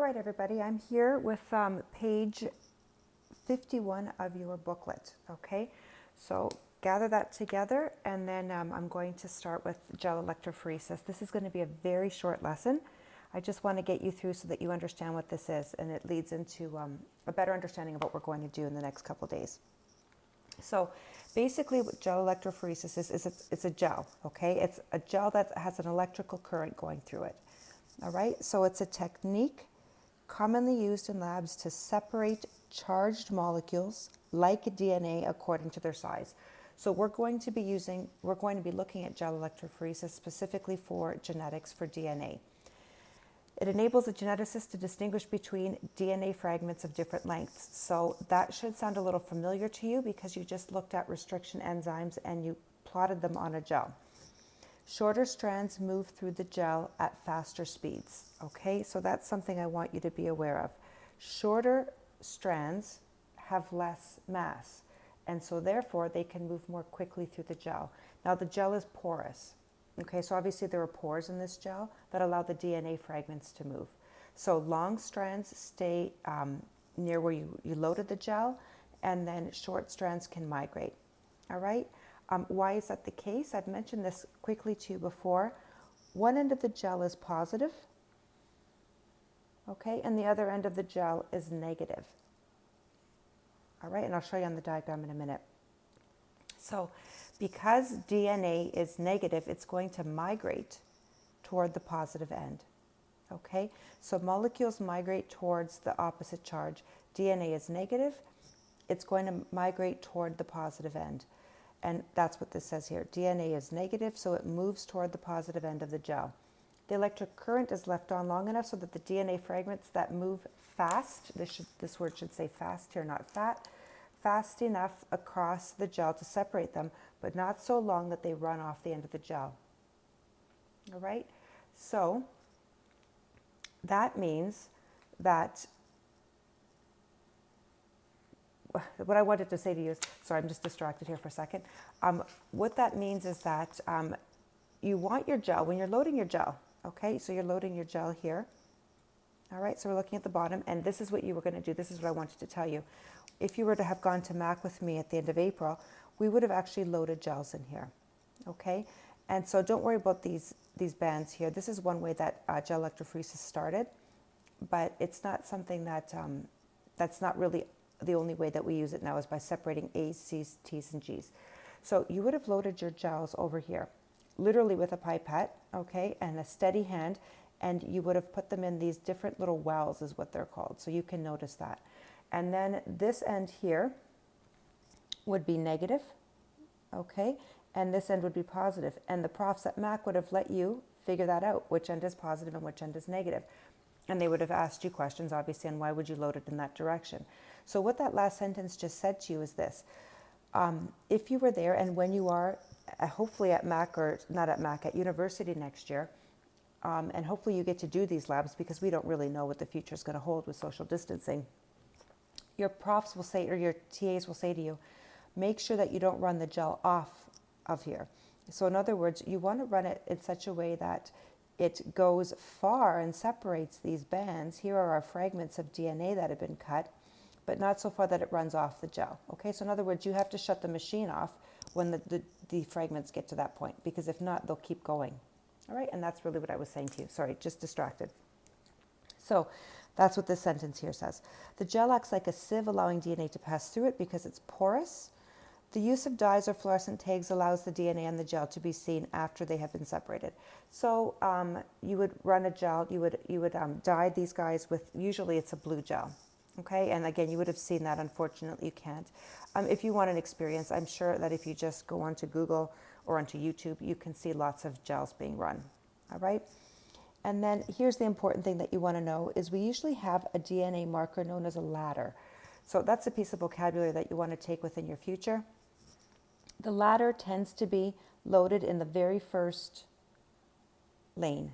right, everybody, I'm here with page 51 of your booklet, okay? So gather that together, and then I'm going to start with gel electrophoresis. This is going to be a very short lesson. I just want to get you through so that you understand what this is, and it leads into a better understanding of what we're going to do in the next couple days. So basically what gel electrophoresis is it's a gel, okay? It's a gel that has an electrical current going through it, all right? So it's a technique commonly used in labs to separate charged molecules like DNA according to their size. So we're going to be looking at gel electrophoresis specifically for genetics for DNA. It enables a geneticist to distinguish between DNA fragments of different lengths. So that should sound a little familiar to you because you just looked at restriction enzymes and you plotted them on a gel. Shorter strands move through the gel at faster speeds. Okay, so that's something I want you to be aware of. Shorter strands have less mass, and so therefore they can move more quickly through the gel. Now the gel is porous. Okay, so obviously there are pores in this gel that allow the DNA fragments to move. So long strands stay near where you loaded the gel, and then short strands can migrate. All right, why is that the case? I've mentioned this quickly to you before. One end of the gel is positive, okay, and the other end of the gel is negative. All right, and I'll show you on the diagram in a minute. So because DNA is negative, it's going to migrate toward the positive end, okay? So molecules migrate towards the opposite charge. DNA is negative, it's going to migrate toward the positive end. And that's what this says here. DNA is negative, so it moves toward the positive end of the gel. The electric current is left on long enough so that the DNA fragments that move fast, this word should say fast here, not fast enough across the gel to separate them, but not so long that they run off the end of the gel. All right? So that means that what I wanted to say to you is, sorry, I'm just distracted here for a second. What that means is that you want your gel, when you're loading your gel, okay, so you're loading your gel here. All right, so we're looking at the bottom, and this is what you were going to do. This is what I wanted to tell you. If you were to have gone to MAC with me at the end of April, we would have actually loaded gels in here, okay? And so don't worry about these bands here. This is one way that gel electrophoresis started, but it's not something that, that's not really the only way that we use it now is by separating A's, C's, T's, and G's. So you would have loaded your gels over here, literally with a pipette, okay, and a steady hand, and you would have put them in these different little wells is what they're called, so you can notice that. And then this end here would be negative, okay, and this end would be positive. And the profs at MAC would have let you figure that out, which end is positive and which end is negative. And they would have asked you questions, obviously, on why would you load it in that direction. So what that last sentence just said to you is this. If you were there, and when you are hopefully at MAC, or not at MAC, at university next year, and hopefully you get to do these labs because we don't really know what the future is going to hold with social distancing. Your profs will say, or your TAs will say to you, make sure that you don't run the gel off of here. So in other words, you want to run it in such a way that it goes far and separates these bands. Here are our fragments of DNA that have been cut, but not so far that it runs off the gel. Okay, so in other words, you have to shut the machine off when the fragments get to that point, because if not, they'll keep going. All right, and that's really what I was saying to you. Sorry, just distracted. So that's what this sentence here says. The gel acts like a sieve, allowing DNA to pass through it because it's porous. The use of dyes or fluorescent tags allows the DNA and the gel to be seen after they have been separated. So you would run a gel, you would dye these guys with, usually it's a blue gel. Okay, and again, you would have seen that. Unfortunately, you can't. If you want an experience, I'm sure that if you just go onto Google or onto YouTube, you can see lots of gels being run. All right. And then here's the important thing that you want to know is we usually have a DNA marker known as a ladder. So that's a piece of vocabulary that you want to take within your future. The ladder tends to be loaded in the very first lane.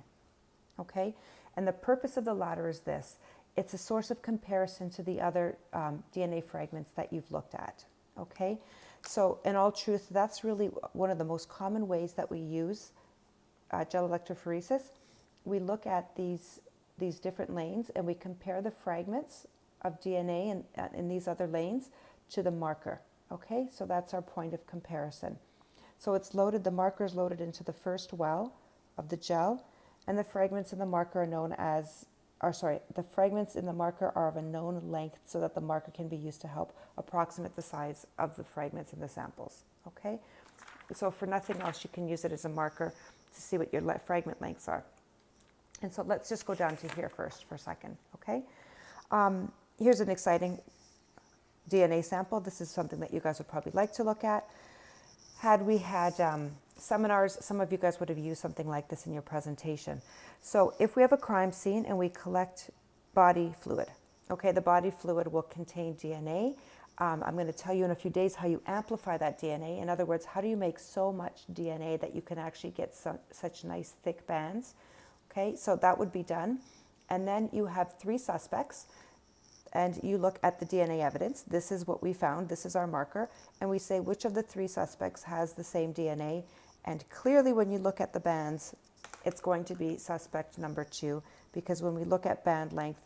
Okay. And the purpose of the ladder is this. It's a source of comparison to the other DNA fragments that you've looked at, okay? So in all truth, that's really one of the most common ways that we use gel electrophoresis. We look at these these different lanes and we compare the fragments of DNA in these other lanes to the marker. Okay, so that's our point of comparison. So it's loaded, the marker is loaded into the first well of the gel, and the fragments in the marker are known as, the fragments in the marker are of a known length so that the marker can be used to help approximate the size of the fragments in the samples. Okay, so for nothing else, you can use it as a marker to see what your fragment lengths are. And so let's just go down to here first for a second. Okay, here's an exciting DNA sample. This is something that you guys would probably like to look at. Had we had seminars, some of you guys would have used something like this in your presentation. So if we have a crime scene and we collect body fluid, okay, the body fluid will contain DNA. I'm going to tell you in a few days how you amplify that DNA. In other words, how do you make so much DNA that you can actually get such nice thick bands? Okay, so that would be done. And then you have 3 suspects. And you look at the DNA evidence. This is what we found. This is our marker. And we say which of the 3 suspects has the same DNA. And clearly when you look at the bands, it's going to be suspect number 2, because when we look at band length,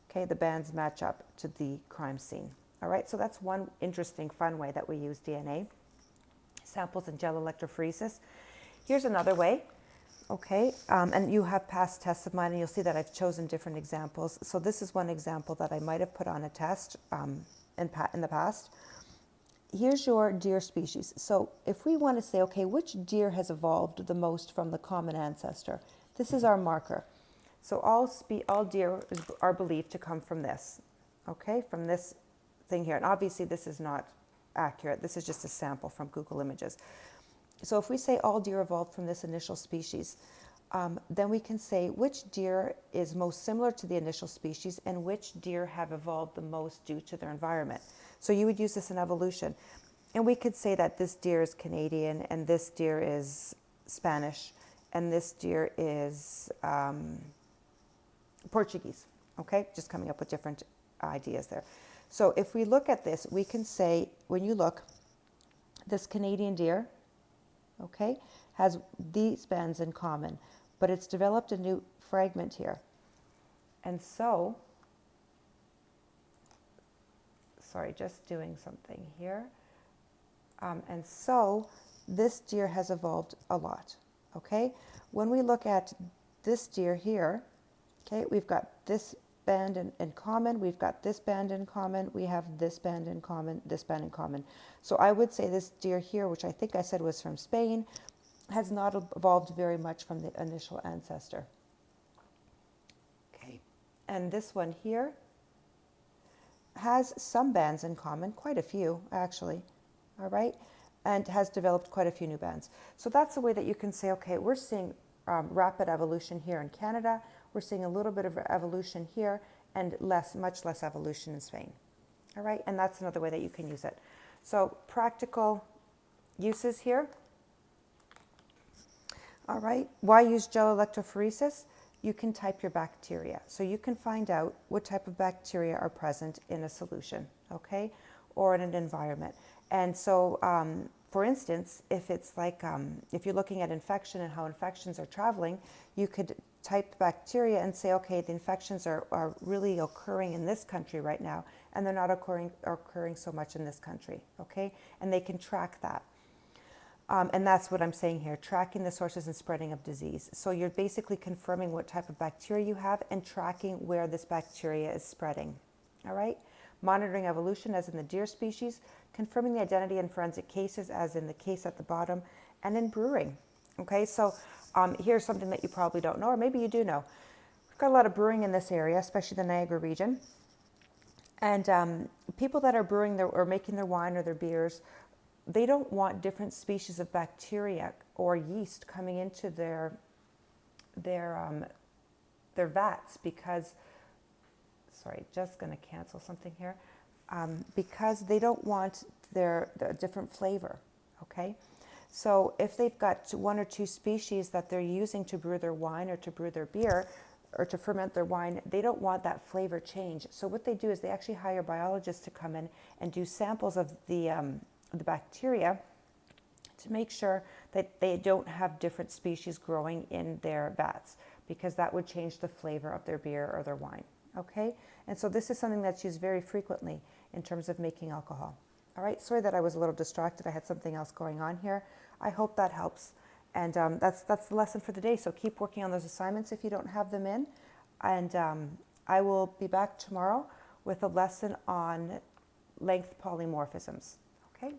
okay, the bands match up to the crime scene. All right, so that's one interesting, fun way that we use DNA. Samples and gel electrophoresis. Here's another way. Okay, and you have past tests of mine, and you'll see that I've chosen different examples. So this is one example that I might have put on a test in the past. Here's your deer species. So if we want to say, okay, which deer has evolved the most from the common ancestor? This is our marker. So all deer are believed to come from this, okay, from this thing here. And obviously this is not accurate. This is just a sample from Google Images. So if we say all deer evolved from this initial species, then we can say which deer is most similar to the initial species and which deer have evolved the most due to their environment. So you would use this in evolution. And we could say that this deer is Canadian and this deer is Spanish and this deer is Portuguese. Okay, just coming up with different ideas there. So if we look at this, we can say, when you look, this Canadian deer, okay, has these bands in common, but it's developed a new fragment here. And so, sorry, just doing something here. And so this deer has evolved a lot, okay? When we look at this deer here, okay, we've got this band in common, we've got this band in common, we have this band in common, this band in common. So I would say this deer here, which I think I said was from Spain, has not evolved very much from the initial ancestor. Okay, and this one here has some bands in common, quite a few actually, all right, and has developed quite a few new bands. So that's the way that you can say, okay, we're seeing rapid evolution here in Canada, we're seeing a little bit of evolution here, and much less evolution in Spain. All right, and that's another way that you can use it. So practical uses here. All right, why use gel electrophoresis? You can type your bacteria. So you can find out what type of bacteria are present in a solution, okay, or in an environment. And so, for instance, if it's like, if you're looking at infection and how infections are traveling, you could type bacteria and say, okay, the infections are really occurring in this country right now, and they're not occurring so much in this country, okay? And they can track that. And that's what I'm saying here, tracking the sources and spreading of disease. So you're basically confirming what type of bacteria you have and tracking where this bacteria is spreading, all right? Monitoring evolution, as in the deer species, confirming the identity in forensic cases, as in the case at the bottom, and in brewing, okay? So here's something that you probably don't know, or maybe you do know. We've got a lot of brewing in this area, especially the Niagara region. And people that are brewing or making their wine or their beers, they don't want different species of bacteria or yeast coming into their vats because, sorry, just going to cancel something here, because they don't want their different flavor, okay? So if they've got 1 or 2 species that they're using to brew their wine or to brew their beer or to ferment their wine, they don't want that flavor change. So what they do is they actually hire biologists to come in and do samples of the bacteria to make sure that they don't have different species growing in their vats. because that would change the flavor of their beer or their wine. Okay, and so this is something that's used very frequently in terms of making alcohol. All right, sorry that I was a little distracted. I had something else going on here. I hope that helps. And that's the lesson for the day. So keep working on those assignments if you don't have them in. And I will be back tomorrow with a lesson on length polymorphisms. Okay.